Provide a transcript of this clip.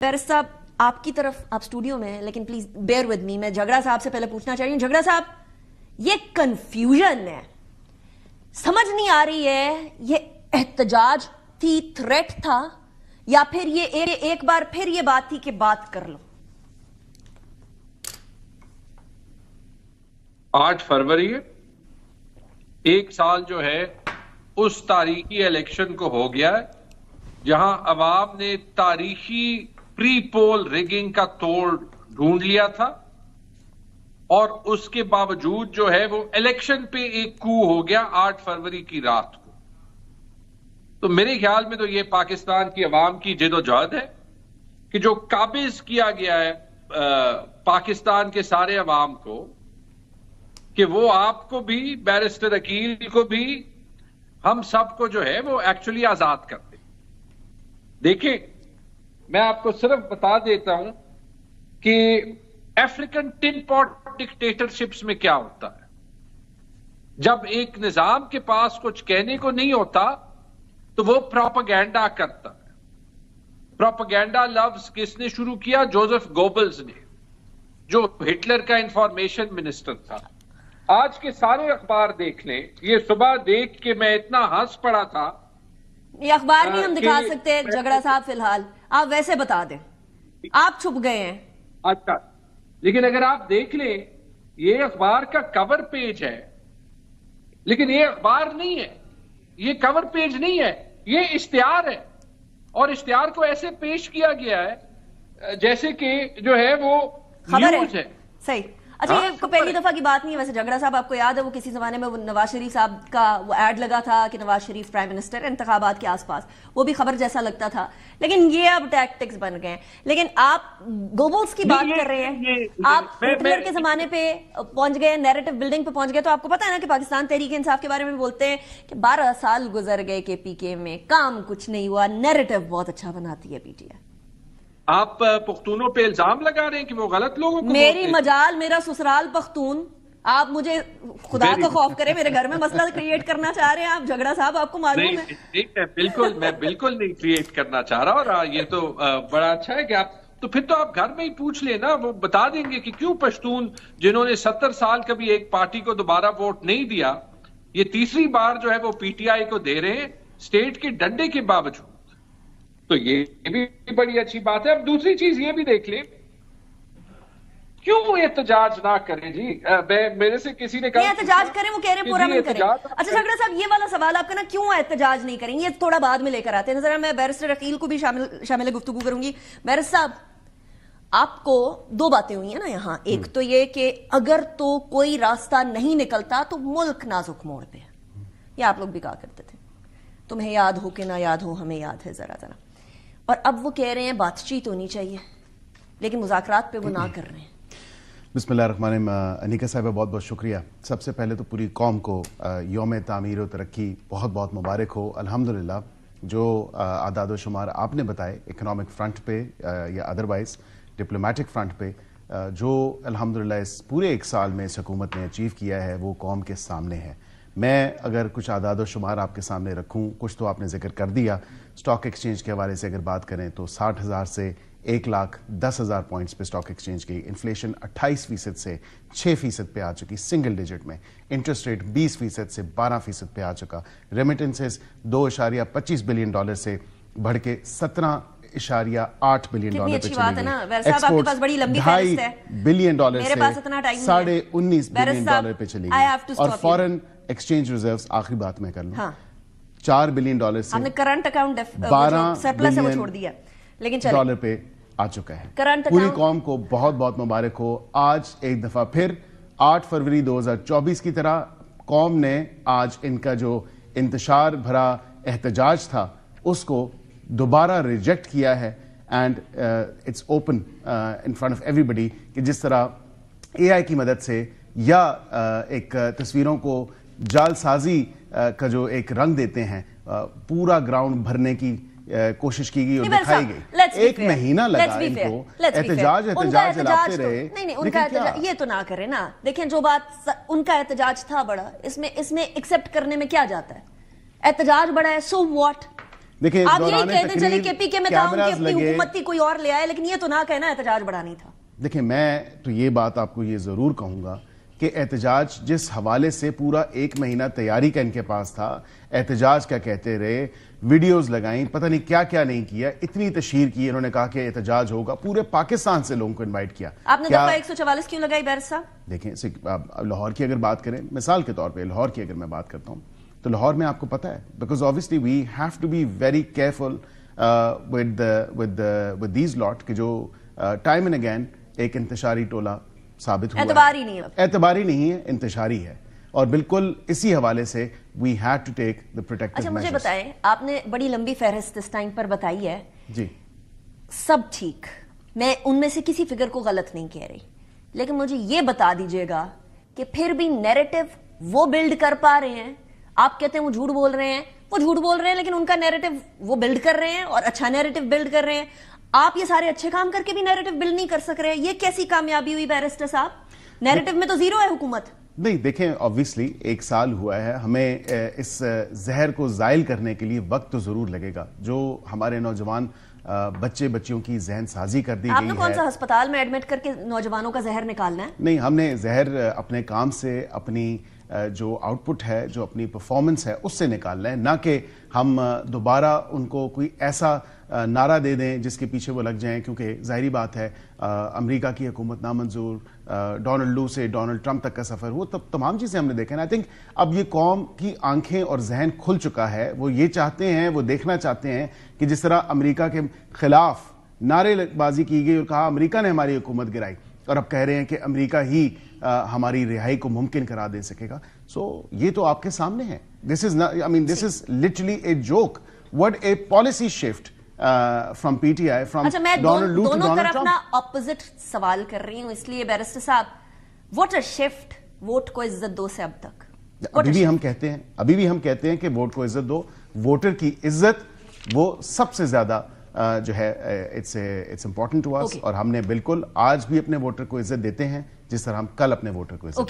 Barrister साहब, आपकी तरफ आप स्टूडियो में हैं, लेकिन प्लीज बेयर विद मी। मैं झगड़ा साहब से पहले पूछना चाह रही हूं। झगड़ा साहब, ये कंफ्यूजन है, समझ नहीं आ रही है, ये एहतजाज थी, थ्रेट था, या फिर ये एक बार फिर ये बात थी कि बात कर लो। 8 फरवरी एक साल जो है उस तारीखी इलेक्शन को हो गया है जहां अवाम ने तारीखी प्री पोल रिगिंग का तोड़ ढूंढ लिया था और उसके बावजूद जो है वो इलेक्शन पे एक कू हो गया 8 फरवरी की रात को। तो मेरे ख्याल में तो ये पाकिस्तान की अवाम की जिदोजहद है कि जो काबिज किया गया है पाकिस्तान के सारे अवाम को, कि वो आपको भी, बैरिस्टर अकील को भी, हम सबको जो है वो एक्चुअली आजाद कर दे। देखिए, मैं आपको सिर्फ बता देता हूं कि अफ्रीकन टिन पॉट डिक्टेटरशिप्स में क्या होता है। जब एक निजाम के पास कुछ कहने को नहीं होता तो वो प्रोपेगेंडा करता है। प्रोपेगेंडा लफ्ज किसने शुरू किया? जोसेफ गोबल्स ने, जो हिटलर का इंफॉर्मेशन मिनिस्टर था। आज के सारे अखबार देख लें, ये सुबह देख के मैं इतना हंस पड़ा था। ये अखबार नहीं हम दिखा सकते झगड़ा साहब, फिलहाल आप वैसे बता दें, आप छुप गए हैं। अच्छा, लेकिन अगर आप देख लें, ये अखबार का कवर पेज है, लेकिन ये अखबार नहीं है, ये कवर पेज नहीं है, ये इश्तिहार है। और इश्तिहार को ऐसे पेश किया गया है जैसे कि जो है वो खबर न्यूज है। सही। अच्छा, ये पहली दफा की बात नहीं है वैसे। झगड़ा साहब, आपको याद है वो किसी जमाने में वो नवाज शरीफ साहब का वो एड लगा था कि नवाज शरीफ प्राइम मिनिस्टर, इंतखाबात के आसपास, वो भी खबर जैसा लगता था। लेकिन ये अब टैक्टिक्स बन गए हैं। लेकिन आप गोबल्स की बात कर रहे हैं, आप हिटलर के जमाने पे पहुंच गए, नैरेटिव बिल्डिंग पे पहुंच गए। तो आपको पता है ना कि पाकिस्तान तहरीक इंसाफ के बारे में बोलते हैं कि 12 साल गुजर गए के पीके में, काम कुछ नहीं हुआ, नैरेटिव बहुत अच्छा बनाती है पीटीआई। आप पख्तूनों पे इल्जाम लगा रहे हैं कि वो गलत लोगों को, मेरी मजाल, मेरा ससुराल पख्तून। आप मुझे खुदा का खौफ करे, मेरे घर में मसला क्रिएट करना चाह रहे हैं आप झगड़ा साहब, आपको मालूम है। मैं बिल्कुल नहीं क्रिएट करना चाह रहा। और ये तो बड़ा अच्छा है कि आप, तो फिर तो आप घर में ही पूछ लेना, वो बता देंगे कि क्यों पश्तून जिन्होंने 70 साल कभी एक पार्टी को दोबारा वोट नहीं दिया, ये तीसरी बार जो है वो पीटीआई को दे रहे हैं स्टेट के डंडे के बावजूद। तो ये भी बड़ी अच्छी बात है। अब दूसरी चीज ये भी देख ले, क्यों एहतजाज ना करें जी? मेरे से किसी ने कहा एहतजाज करें, वो कह रहे हैं पूरा मन करें। अच्छा झगड़ा साहब, ये वाला सवाल आपका ना, क्यों एहतजाज नहीं करेंगे, ये थोड़ा बाद में लेकर आते हैं। जरा मैं बैरिस्टर अकील को भी शामिल गुफ्तगू करूंगी। बैरिस्टर साहब, आपको 2 बातें हुई है ना यहाँ। एक तो ये कि अगर तो कोई रास्ता नहीं निकलता तो मुल्क नाजुक मोड़ पे है, ये आप लोग भी कहा करते थे। तुम्हें याद हो कि ना याद हो, हमें याद है जरा। और अब वो कह रहे हैं बातचीत होनी चाहिए, लेकिन मुज़ाकरात पे वो ना कर रहे हैं। बिस्मिल्लाहिर्रहमानिर्रहीम। अनीका साहिबा, बहुत बहुत शुक्रिया। सबसे पहले तो पूरी कौम को यौम तामीर व तरक्की बहुत बहुत मुबारक हो। अल्हम्दुलिल्लाह, जो आदाद व शुमार आपने बताए इकनॉमिक फ्रंट पे या अदरवाइज डिप्लोमेटिक फ्रंट पे, जो अल्हम्दुलिल्लाह इस पूरे 1 साल में इस हुकूमत ने अचीव किया है, वो कौम के सामने है। मैं अगर कुछ आदाद व शुमार आपके सामने रखूं, कुछ तो आपने जिक्र कर दिया। स्टॉक एक्सचेंज के हवाले से अगर बात करें तो 60,000 से 1,10,000 पॉइंट्स पे स्टॉक एक्सचेंज की। इन्फ्लेशन 28% से 6% पे आ चुकी सिंगल डिजिट में। इंटरेस्ट रेट 20% से 12% पे आ चुका। रेमिटेंसेस $2.25 बिलियन से बढ़ के 17.8 बिलियन पे चली गई। एक्सपोर्ट्स $2.5 बिलियन से $19.5 बिलियन पे चली गई। और फॉरेन एक्सचेंज रिजर्व्स, आखिरी बात मैं कर लूं, $4 बिलियन से हमने करंट अकाउंट 12 सरप्लस है वो छोड़ दिया, लेकिन डॉलर पे आ चुका है। पूरी कौम को बहुत बहुत मुबारक हो। आज एक दफा फिर 8 फरवरी 2024 की तरह कौम ने आज इनका जो इंतशार भरा एहतजाज था उसको दोबारा रिजेक्ट किया है। And it's open in front of everybody कि जिस तरह एआई की मदद से या एक तस्वीरों को जालसाजी का जो एक रंग देते हैं, पूरा ग्राउंड भरने की कोशिश की गई और दिखाई गई। 1 महीना लगा इनको, एहतजाज चलाते रहे। नहीं, उनका ये तो ना करे ना। देखें, जो बात उनका एहतजाज था बड़ा, इसमें एक्सेप्ट करने में क्या जाता है? एहतजाज बड़ा है, सो व्हाट? دیکھیں آپ یہی کہتے چلے کہ پی کے میں تھا کہ اپنی حکومت تھی کوئی اور لے آئے، لیکن یہ تو نہ کہنا احتجاج بڑھانی تھا. دیکھیں میں تو یہ بات آپ کو یہ ضرور کہوں گا کہ احتجاج جس حوالے سے پورا 1 مہینہ تیاری کا ان کے پاس تھا، احتجاج کیا کہتے رہے، ویڈیوز لگائیں، پتہ نہیں کیا کیا نہیں کیا، اتنی تشہیر کی انہوں نے، کہا کہ احتجاج ہوگا، پورے پاکستان سے لوگوں کو انوائٹ کیا. آپ نے دفعہ 144 کیوں لگائی بیرس صاحب؟ دیکھیں لاہور کی اگر بات کریں، مثال کے طور پہ لاہور کی اگر میں بات کرتا ہوں تو لاہور میں آپ کو پتہ ہے because obviously we have to be very careful with these lot کہ جو ٹائم اینڈ اگین ایک انتشاری ٹولہ ثابت ہوا ہے. اعتباری نہیں ہے، انتشاری ہے، اور بالکل اسی حوالے سے we had to take the protective measures. اچھا مجھے بتائیں، آپ نے بڑی لمبی فہرست اس ٹائم پر بتائی ہے. جی سب ٹھیک، میں ان میں سے کسی فگر کو غلط نہیں کہہ رہی، لیکن مجھے یہ بتا دیجئے گا کہ پھر بھی نیریٹو وہ بلڈ کر پا رہے ہیں. آپ کہتے ہیں وہ جھوٹ بول رہے ہیں، وہ جھوٹ بول رہے ہیں، لیکن ان کا نیریٹو وہ بلڈ کر رہے ہیں اور اچھا نیریٹو بلڈ کر رہے ہیں. آپ یہ سارے اچھے کام کر کے بھی نیریٹو بلڈ نہیں کر سک رہے. یہ کیسی کامیابی ہوئی بیرسٹر صاحب؟ نیریٹو میں تو زیرو ہے حکومت. نہیں دیکھیں، آبویسلی 1 سال ہوا ہے، ہمیں اس زہر کو زائل کرنے کے لیے وقت تو ضرور لگے گا. جو ہمارے نوجوان بچیوں کی ذہن سازی کر دی گئی ہے. آپ نے کون سا ہسپتال میں ایڈمٹ کر کے نوجوانوں کا زہر نکالنا ہے؟ نہیں، ہم نے زہر اپنے کام سے، اپنی جو آؤٹ پٹ ہے، جو اپنی پرفارمنس ہے، اس سے نکالنا ہے، نہ کہ ہم دوبارہ ان کو کوئی ایسا نعرہ دے دیں جس کے پیچھے وہ لگ جائیں. کیونکہ ظاہری بات ہے امریکہ کی حکومت نامنظور، ڈونلڈ لو سے ڈونلڈ ٹرمپ تک کا سفر، وہ تمام چیزیں ہم نے دیکھا ہے. آئی تھنک اب یہ قوم کی آنکھیں اور ذہن کھل چکا ہے. وہ یہ چاہتے ہیں، وہ دیکھنا چاہتے ہیں کہ جس طرح امریکہ کے خلاف نعرے بازی کی گئی اور کہا امریکہ نے ہماری حکومت گرائی، اور اب کہہ رہے ہیں کہ امریکہ ہی ہماری رہائی کو ممکن کرا دے سکے گا. سو یہ تو آپ کے سامنے ہے. This is literally a joke. What a policy shift from P T I, from Donald لو ٹو دونوں ڈونلڈ طرف ٹرمپ. نا اپوزٹ سوال کر رہی ہوں، اس لیے بیرسٹر صاحب، واٹ اے شفٹ ووٹ کو عزت دو سے اب تک. ابھی بھی ہم کہتے ہیں کہ ووٹ کو عزت دو. ووٹر کی عزت وہ سب سے زیادہ جو ہے اٹس امپورٹنٹ ٹو اس، اور ہم نے بالکل آج بھی اپنے ووٹر کو عزت دیتے ہیں جس طرح ہم کل اپنے ووٹر کو عزت دیتے ہیں.